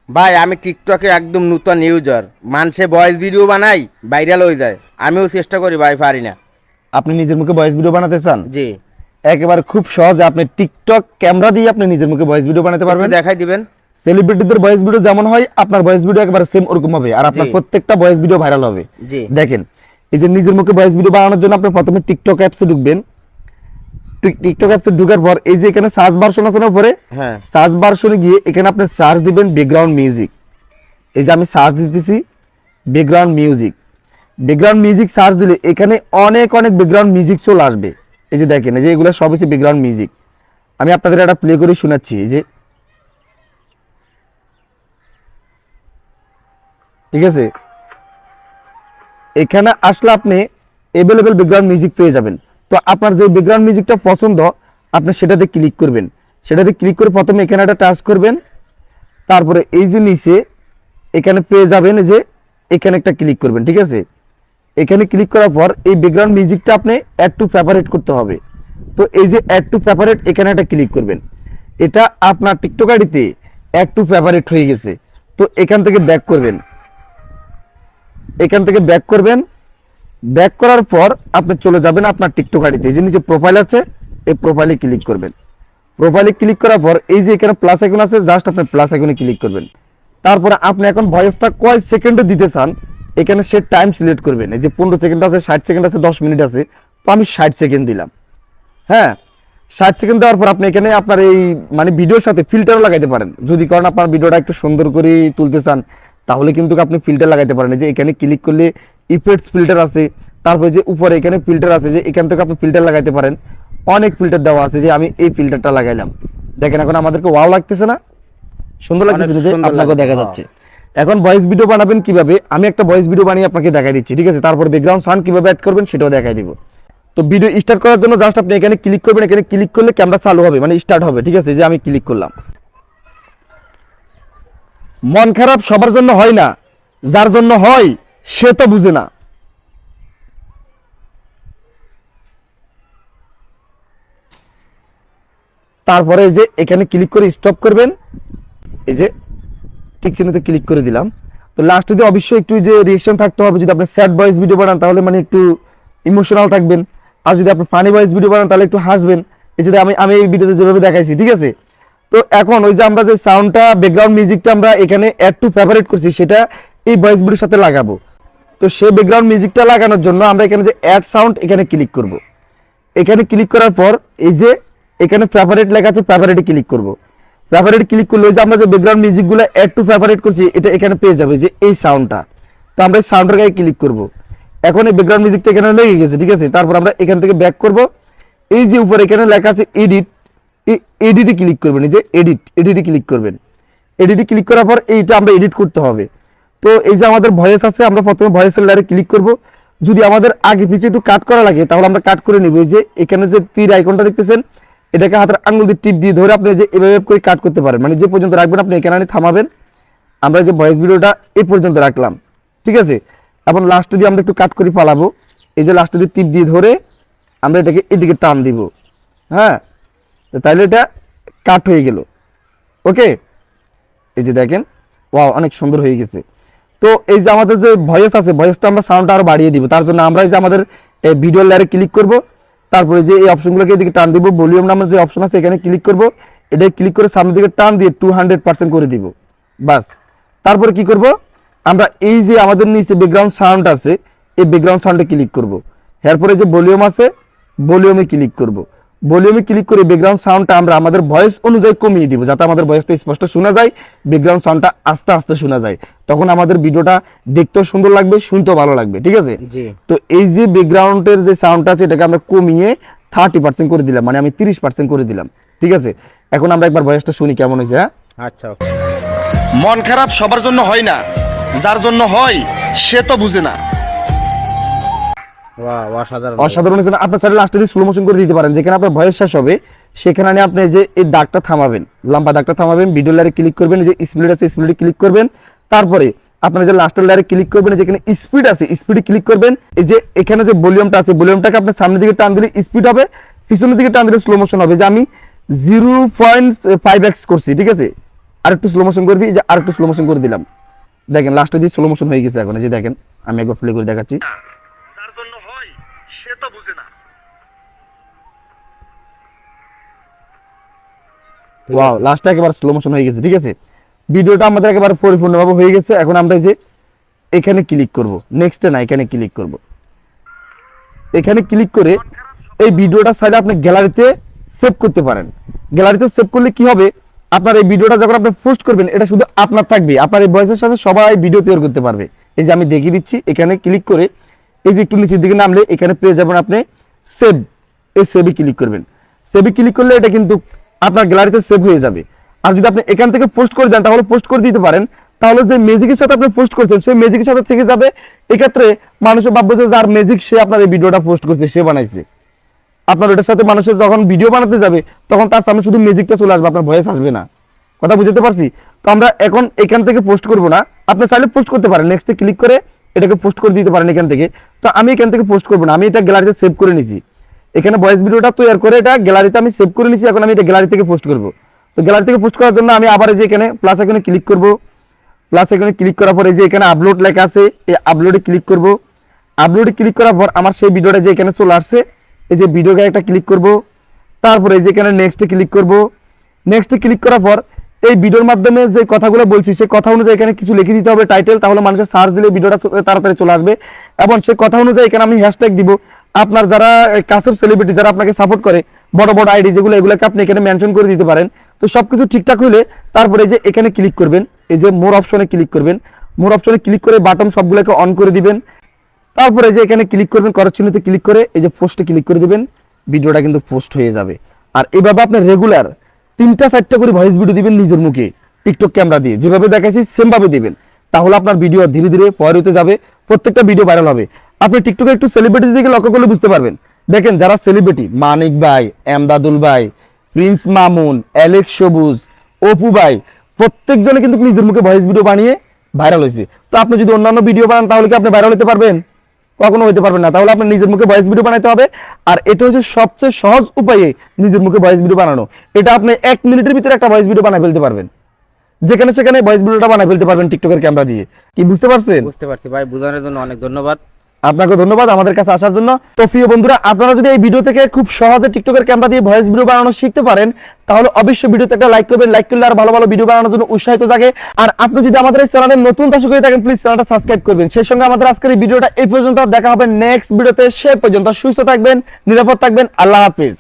ভাই আমি টিকটকে একদম নতুন ইউজার, মানুষে ভয়েস ভিডিও বানাই, ভাইরাল হয়ে যায়। আমিও চেষ্টা করি ভাই, পারি না। আপনি নিজের মুখে ভয়েস ভিডিও বানাতে চান? জি, একেবারে খুব সহজে আপনি টিকটক ক্যামেরা দিয়ে আপনি নিজের মুখে ভয়েস ভিডিও বানাতে একটু পারবেন। দেখাই দিবেন। সেলিব্রিটিদের ভয়েস ভিডিও যেমন হয় আপনার ভয়েস ভিডিও একেবারে সেম ওরকম হবে, আর আপনার জি প্রত্যেকটা ভয়েস ভিডিও ভাইরাল হবে। জি দেখেন, এই যে নিজের মুখে ভয়েস ভিডিও বানানোর জন্য আপনি প্রথমে টিকটক অ্যাপসে ঢুকবেন। টিকটক অ্যাপসে ঢোকার পর এই যে এখানে সার্চ ভার্সন আছে না উপরে, হ্যাঁ সার্চ ভার্সনে গিয়ে এখানে আপনি সার্চ দিবেন ব্যাকগ্রাউন্ড মিউজিক। এই যে আমি সার্চ দিতেছি background music. Background music search দিলে এখানে অনেক অনেক ব্যাকগ্রাউন্ড মিউজিক চলে আসবে। এই যে দেখেন, এই যে এগুলো সব হচ্ছে ব্যাকগ্রাউন্ড মিউজিক। আমি আপনাদের একটা প্লে করে শোনাচ্ছি। এই যে, ঠিক আছে, এখানে আসলে আপনি অ্যাভেলেবেল ব্যাকগ্রাউন্ড মিউজিক পেয়ে যাবেন। তো আপনার যে ব্যাকগ্রাউন্ড মিউজিকটা পছন্দ আপনি সেটাতে ক্লিক করবেন। সেটাতে ক্লিক করে প্রথমে এখানে একটা টাচ করবেন, তারপরে এই যে নিচে এখানে পেয়ে যাবেন যে এখানে একটা ক্লিক করবেন। ঠিক আছে, এখানে ক্লিক করার পর এই ব্যাকগ্রাউন্ড মিউজিকটা আপনি অ্যাড টু ফেভারিট করতে হবে। তো এই যে অ্যাড টু ফেভারিট এখানে একটা ক্লিক করবেন। এটা আপনার টিকটক আইডিতে অ্যাড টু ফেভারিট হয়ে গেছে। তো এখান থেকে ব্যাক করবেন, এখান থেকে ব্যাক করবেন। ব্যাক করার পর আপনি চলে যাবেন আপনার টিকটক আইডিতে। এই যে নিচে প্রোফাইল আছে, এই প্রোফাইলে ক্লিক করবেন। প্রোফাইলে ক্লিক করার পর এই যে এখানে প্লাস আইকন আছে, জাস্ট আপনি প্লাস আইকনে ক্লিক করবেন। তারপরে আপনি এখন ভয়েসটা কয় সেকেন্ডে দিতে চান এখানে সে টাইম সিলেক্ট করবেন। এই যে 15 সেকেন্ড আছে, 60 সেকেন্ড আছে, 10 মিনিট আছে, তো আমি 60 সেকেন্ড দিলাম। হ্যাঁ, 60 সেকেন্ড দেওয়ার পর আপনি এখানে আপনার এই মানে ভিডিওর সাথে ফিল্টারও লাগাইতে পারেন। যদি কারণ আপনার ভিডিওটা একটু সুন্দর করে তুলতে চান তাহলে কিন্তু আপনি ফিল্টার লাগাইতে পারেন। এই যে এখানে ক্লিক করলে ইফেক্টস ফিল্টার আছে, তারপরে যে উপরে এখানে ফিল্টার আছে, যে এখান থেকে আপনি ফিল্টার লাগাইতে পারেন। অনেক ফিল্টার দেওয়া আছে, যে আমি এই ফিল্টারটা লাগাইলাম। দেখেন এখন আমাদেরকে ওয়াও লাগতেছে না? সুন্দর লাগতেছে অনেক যে সুন্দর আপনাকে লাগে। দেখা হ্যাঁ। যাচ্ছে। এখন ভয়েস ভিডিও বানাবেন কিভাবে, আমি একটা ভয়েস ভিডিও বানিয়ে আপনাকে দেখাই দিচ্ছি। ঠিক আছে, তারপর ব্যাকগ্রাউন্ড সাউন্ড কিভাবে অ্যাড করবেন সেটাও দেখাই দিব। তো ভিডিও স্টার্ট করার জন্য জাস্ট আপনি এখানে ক্লিক করবেন। এখানে ক্লিক করলে ক্যামেরা চালু হবে, মানে স্টার্ট হবে। ঠিক আছে, যে আমি ক্লিক করলাম। মন খারাপ সবার জন্য হয় না, যার জন্য হয় সে তো বুঝে না। তারপরে এই যে এখানে ক্লিক করে স্টপ করবেন। এই যে টিক চিহ্নতে ক্লিক করে দিলাম। তো লাস্টে দিয়ে অবশ্যই একটু যে রিঅ্যাকশন থাকতে হবে। যদি আপনি স্যাড ভয়েস ভিডিও বানান তাহলে মানে একটু ইমোশনাল থাকবেন, আর যদি আপনি ফানি ভয়েস ভিডিও বানান তাহলে একটু হাসবেন। এই যে আমি এই ভিডিওতে যেভাবে দেখাইছি। ঠিক আছে, তো এখন ওই যে আমরা যে সাউন্ডটা ব্যাকগ্রাউন্ড মিউজিকটা আমরা এখানে অ্যাড টু ফেভারিট করছি সেটা এই ভয়েস ভিডিওর সাথে লাগাবো। তো সেই ব্যাকগ্রাউন্ড মিউজিকটা লাগানোর জন্য আমরা এখানে যে অ্যাড সাউন্ড এখানে ক্লিক করব। এখানে ক্লিক করার পর এই যে এখানে ফেভারিট লেখা আছে, ফেভারিটে ক্লিক করব। ফেভারিট ক্লিক করলে যে আমরা যে ব্যাকগ্রাউন্ড মিউজিকগুলো অ্যাড টু ফেভারিট করছি এটা এখানে পেয়ে যাবে, যে এই সাউন্ডটা। তো আমরা এই সাউন্ডের গায়ে ক্লিক করব। এখন এই ব্যাকগ্রাউন্ড মিউজিকটা এখানে লেগে গেছে। ঠিক আছে, তারপর আমরা এখান থেকে ব্যাক করব। এই যে উপরে এখানে লেখা আছে এডিট, এডিটে ক্লিক করবেন। এই যে এডিটে ক্লিক করবেন। এডিটে ক্লিক করার পর এইটা আমরা এডিট করতে হবে। তো এই যে আমাদের ভয়েস আছে, আমরা প্রথমে ভয়েসের লেয়ারে ক্লিক করব। যদি আমাদের আগে পিছিয়ে একটু কাট করা লাগে তাহলে আমরা কাট করে নিব। এই যে এখানে যে তীর আইকনটা দেখতেছেন এটাকে হাতের আঙুল দিয়ে টিপ দিয়ে ধরে আপনি যে এভাবে করে কাট করতে পারেন, মানে যে পর্যন্ত রাখবেন আপনি এখানে আনি থামাবেন। আমরা যে ভয়েস ভিডিওটা এই পর্যন্ত রাখলাম। ঠিক আছে, এখন লাস্টে দিয়ে আমরা একটু কাট করে পালাবো। এই যে লাস্টে দিয়ে টিপ দিয়ে ধরে আমরা এটাকে এদিকে টান দিব। হ্যাঁ, তাহলে এটা কাট হয়ে গেল। ওকে, এই যে দেখেন, ওয়াও অনেক সুন্দর হয়ে গেছে। তো এই যে আমাদের যে ভয়েস আছে, ভয়েসটা আমরা সাউন্ডটা আরো বাড়িয়ে দিব। তার জন্য আমরা এই যে আমাদের ভিডিও লেয়ারে ক্লিক করব, তারপরে যে এই অপশনগুলোকে এদিকে টান দিব। ভলিউম নামের যে অপশন আছে এখানে ক্লিক করব। এটা ক্লিক করে সামনের দিকে টান দিয়ে 200% করে দিব। বাস, তারপরে কি করব, আমরা এই যে আমাদের নিচে ব্যাকগ্রাউন্ড সাউন্ড আছে এই ব্যাকগ্রাউন্ড সাউন্ডে ক্লিক করব। এরপরে যে ভলিউম আছে ভলিউমে ক্লিক করব। ভলিউমে ক্লিক করে ব্যাকগ্রাউন্ড সাউন্ডটা আমরা আমাদের ভয়েস অনুযায়ী কমিয়ে দিব, যাতে আমাদের ভয়েসটা স্পষ্ট শোনা যায়, ব্যাকগ্রাউন্ড সাউন্ডটা আস্তে আস্তে শোনা যায়। তখন আমাদের ভিডিওটা দেখতেও সুন্দর লাগবে, শুনতেও ভালো লাগবে। ঠিক আছে, জি তো এই যে ব্যাকগ্রাউন্ডের যে সাউন্ডটা আছে এটাকে আমরা কমিয়ে 30% করে দিলাম, মানে আমি 30% করে দিলাম। ঠিক আছে, এখন আমরা একবার ভয়েসটা শুনি কেমন হয়েছে। হ্যাঁ, আচ্ছা ওকে। মন খারাপ সবার জন্য হয় না, যার জন্য হয় সে তো বুঝে না। বাহ, অসাধারণ। অসাধারণ হয়েছে না? আপনার স্যার লাস্টে স্লো মোশন করে দিতে পারেন, যেখানে আপনার ভয়েস শেষ হবে সেখানে আপনি যে এই দাগটা থামাবেন, লম্বা দাগটা থামাবেন, ভিডিও লেয়ারে ক্লিক করবেন, যে স্পিড আছে স্পিডে ক্লিক করবেন। তারপরে আপনার যে লাস্টের লেয়ারে ক্লিক করবেন, যেখানে স্পিড আছে স্পিডে ক্লিক করবেন। এই যে এখানে যে ভলিউমটা আছে ভলিউমটাকে আপনি সামনের দিকে টান দিলে স্পিড হবে, পিছনের দিকে টান দিলে স্লো মোশন হবে। যে আমি 0.5x করছি। ঠিক আছে, আরেকটু স্লো মোশন করে দিই, যে আরেকটু স্লো মোশন করে দিলাম, দেখেন লাস্টে যে স্লো মোশন হয়ে গেছে এখন, এই যে দেখেন আমি একবার প্লে করে দেখাচ্ছি। যার জন্য হয় সে তো বুঝে না। ওয়াও, লাস্টে একেবারে স্লো মোশন হয়ে গেছে। ঠিক আছে, ভিডিওটা আমাদের একেবারে পরিপূর্ণভাবে হয়ে গেছে। এখন আমরা এই যে এখানে ক্লিক করব, নেক্সটে না, এখানে ক্লিক করব। এখানে ক্লিক করে এই ভিডিওটা চাইলে আপনি গ্যালারিতে সেভ করতে পারেন। গ্যালারিতে সেভ করলে কি হবে, আপনার এই ভিডিওটা যখন আপনি পোস্ট করবেন এটা শুধু আপনার থাকবে, আপনার এই ভয়েসের সাথে সবাই ভিডিও তৈরি করতে পারবে। এই যে আমি দেখিয়ে দিচ্ছি, এখানে ক্লিক করে এই যে একটু নিচের দিকে নামলে এখানে পেয়ে যাবেন আপনি সেভ, এই সেভে ক্লিক করবেন। সেভে ক্লিক করলে এটা কিন্তু আপনার গ্যালারিতে সেভ হয়ে যাবে। আর যদি আপনি এখান থেকে পোস্ট করে দেন তাহলে পোস্ট করে দিতে পারেন, তাহলে যে ম্যাজিকের সাথে আপনি পোস্ট করছেন সেই ম্যাজিকের সাথে থেকে যাবে। এক্ষেত্রে মানুষও ভাববে যে যার ম্যাজিক সে আপনার এই ভিডিওটা পোস্ট করছে, সে বানাইছে। আপনার ওটার সাথে মানুষের যখন ভিডিও বানাতে যাবে তখন তার সামনে শুধু ম্যাজিকটা চলে আসবে, আপনার ভয়েস আসবে না। কথা বুঝতে পারছি? তো আমরা এখন এখান থেকে পোস্ট করব না, আপনি চাইলে পোস্ট করতে পারেন, নেক্সটে ক্লিক করে এটাকে পোস্ট করে দিতে পারেন এখান থেকে। তো আমি এখান থেকে পোস্ট করব না, আমি এটা গ্যালারিতে সেভ করে নিছি। এখানে ভয়েস ভিডিওটা তৈরি করে এটা গ্যালারিতে আমি সেভ করে নিছি, এখন আমি এটা গ্যালারি থেকে পোস্ট করব। তো গ্যালারি থেকে পোস্ট করার জন্য আমি আবার এই যে এখানে প্লাস আইকনে ক্লিক করব। প্লাস আইকনে ক্লিক করার পরে যে এখানে আপলোড লেখা আছে, এই আপলোডে ক্লিক করব। আপলোডে ক্লিক করার পর আমার সেই ভিডিওটা যে এখানে চলে আসছে, এই যে ভিডিওকে একটা ক্লিক করব। তারপরে এই যে এখানে নেক্সটে ক্লিক করব। নেক্সটে ক্লিক করার পর এই ভিডিওর মাধ্যমে যে কথাগুলো বলছি সেই কথা অনুযায়ী এখানে কিছু লিখে দিতে হবে টাইটেল, তাহলে মানুষের সার্চ দিলে ভিডিওটা তাড়াতাড়ি চলে আসবে। এবং সেই কথা অনুযায়ী এখানে আমি হ্যাশট্যাগ দিব। আপনার যারা কাছের সেলিব্রিটি যারা আপনাকে সাপোর্ট করে, বড় বড় আইডি যেগুলো, এগুলোকে আপনি এখানে মেনশন করে দিতে পারেন। তো সবকিছু ঠিকঠাক হলে তারপরে এই যে এখানে ক্লিক করবেন, এই যে মোর অপশনে ক্লিক করবেন। মোর অপশনে ক্লিক করে বাটন সবগুলোকে অন করে দিবেন। তারপরে যে এখানে ক্লিক করবেন, করার চিহ্নতে ক্লিক করে এই যে পোস্টে ক্লিক করে দিবেন, ভিডিওটা কিন্তু পোস্ট হয়ে যাবে। আর এইভাবে আপনি রেগুলার 3টা-4টা করে ভয়েস ভিডিও দিবেন নিজের মুখে টিকটক ক্যামেরা দিয়ে, যেভাবে দেখাইছি সেম ভাবে দিবেন। তাহলে আপনার ভিডিও ধীরে ধীরে পরে হতে যাবে, প্রত্যেকটা ভিডিও ভাইরাল হবে। আপনি টিকটকে একটু সেলিব্রিটি দিকে লক্ষ্য করলে বুঝতে পারবেন। দেখেন যারা সেলিব্রিটি, মানিক ভাই, এমদাদুল ভাই, প্রিন্স মামুন, অ্যালেক্স সবুজ, অপু ভাই, প্রত্যেকজনে কিন্তু নিজের মুখে ভয়েস ভিডিও বানিয়ে ভাইরাল হয়েছে। তো আপনি যদি অন্যান্য ভিডিও বানান তাহলে কি আপনি ভাইরাল হতে পারবেন? কখনো হইতে পারবেন না। তাহলে আপনার নিজের মুখে ভয়েস ভিডিও বানাতে হবে। আর এটা হচ্ছে সবচেয়ে সহজ উপায়ে নিজের মুখে ভয়েস ভিডিও বানানো। এটা আপনি 1 মিনিটের ভিতরে একটা ভয়েস ভিডিও বানায় ফেলতে পারবেন, যেখানে সেখানে ভয়েস ভিডিওটা বানায় ফেলতে পারবেন টিকটকের ক্যামেরা দিয়ে। কি বুঝতে পারছেন? বুঝতে পারছি ভাই, বোঝানোর জন্য অনেক ধন্যবাদ। আপনাকে ধন্যবাদ আমাদের কাছে আসার জন্য। তো প্রিয় বন্ধুরা, আপনারা যদি এই ভিডিও থেকে খুব সহজে টিকটকের ক্যামেরা দিয়ে ভয়েস ভিডিও বানানো শিখতে পারেন, তাহলে অবশ্যই ভিডিওতে একটা লাইক করবেন। লাইক করলে আর ভালো ভালো ভিডিও বানানোর জন্য উৎসাহিত জাগে। আর আপনি যদি আমাদের এই চ্যানেলে নতুন দর্শক হয়ে থাকেন, প্লিজ চ্যানেলটা সাবস্ক্রাইব করবেন। সেই সঙ্গে আমাদের আজকের এই ভিডিওটা এই পর্যন্ত, দেখা হবে নেক্সট ভিডিওতে। সে পর্যন্ত সুস্থ থাকবেন, নিরাপদ থাকবেন। আল্লাহ হাফেজ।